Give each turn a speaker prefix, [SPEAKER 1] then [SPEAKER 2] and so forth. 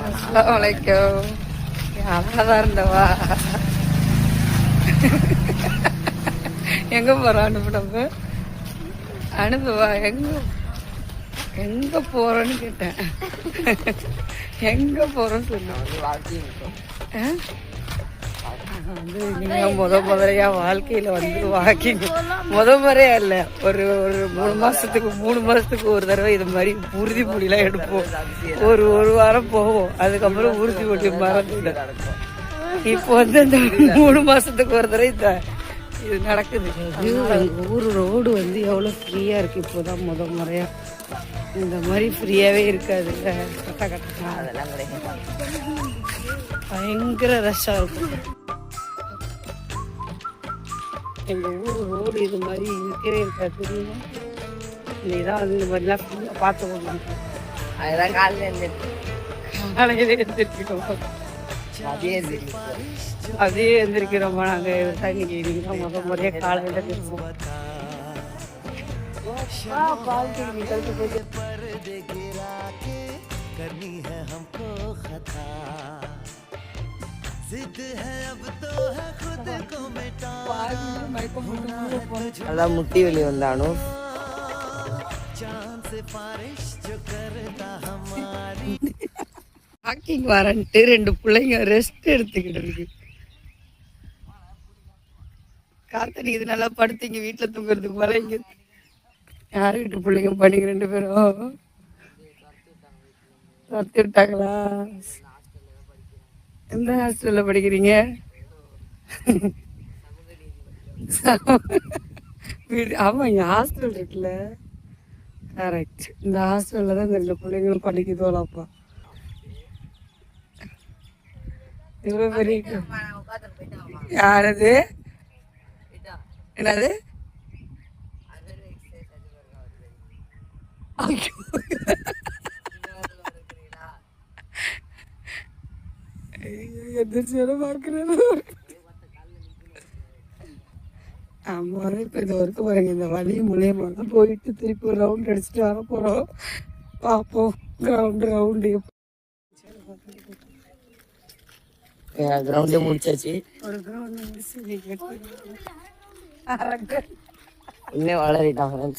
[SPEAKER 1] அஸ்ஸலாமு அலைக்கும். அழகாதான் இருந்தவா. எங்க போறோம்? அனுப்பு நம்ம அனுப்புவா. எங்க போறோன்னு கேட்டேன். எங்க போறோம்னு சொன்ன. நீங்க முதலையா வாழ்க்கையில வந்து வாக்கிங் முறையா இல்ல, ஒரு 3 மாசத்துக்கு ஒரு தடவை இது மாதிரி உறுதி மொழிலாம் எடுப்போம். ஒரு வாரம் போவோம், அதுக்கப்புறம் உறுதி மொழி மறந்து. இப்போ வந்து இந்த 3 மாசத்துக்கு ஒரு தடவை இது நடக்குது. ஊர் ரோடு வந்து எவ்வளவு ஃப்ரீயா இருக்கு. இப்போதான் முறையா இந்த மாதிரி ஃப்ரீயாவே இருக்காது. அதெல்லாம் பயங்கர ரஷ்ஷா இருக்கும். எங்க ஊர் ரோடு இது மாதிரி இருக்கவே இருக்காது, தெரியுமா? நீதான் வந்து இந்த மாதிரிலாம் ஃப்ரீயா பார்த்து போகணும். அதுதான் காலையில எழுந்திருக்கோம். அதே எழுந்திருக்கிறோமா நாங்க. இன்னைக்கு தான் முறையா காலையில பேசுவோம்.
[SPEAKER 2] அதான் முட்டி வெளி வந்தானு
[SPEAKER 1] வாக்கிங் வரன்ட்டு 2 பிள்ளைங்க ரெஸ்ட் எடுத்துக்கிட்டு இருக்கு. காத்தடி இது நல்லா படுத்தீங்க வீட்டுல தூங்குறதுக்கு வர. இங்க யாரு வீட்டு பிள்ளைங்க பண்ணிங்க 2 பேரும் துரத்தி விட்டாங்களா? எந்த ஹாஸ்டல்ல படிக்கிறீங்க? ஆமா, இங்க ஹாஸ்டல் இருக்குல்ல. கரெக்ட், இந்த ஹாஸ்டல்ல தான் இந்த 2 பிள்ளைங்களும் படிக்குதோலாப்பா. இவ்வளவு பெரிய யாரது? என்னது? எதிர்த்து பார்க்கிறேன். ஆமா, இப்போ இந்த ஒர்க்கு பாருங்க. இந்த வழி மூலியமா தான் போயிட்டு திருப்பி ஒரு ரவுண்ட் அடிச்சுட்டு வர போறோம். பார்ப்போம். கிரவுண்டு
[SPEAKER 2] கிரவுண்டே முடிச்சாச்சு.
[SPEAKER 1] ஒரு கிரவுண்ட் முடிச்சு
[SPEAKER 2] இன்னும் வளரிட்டான்.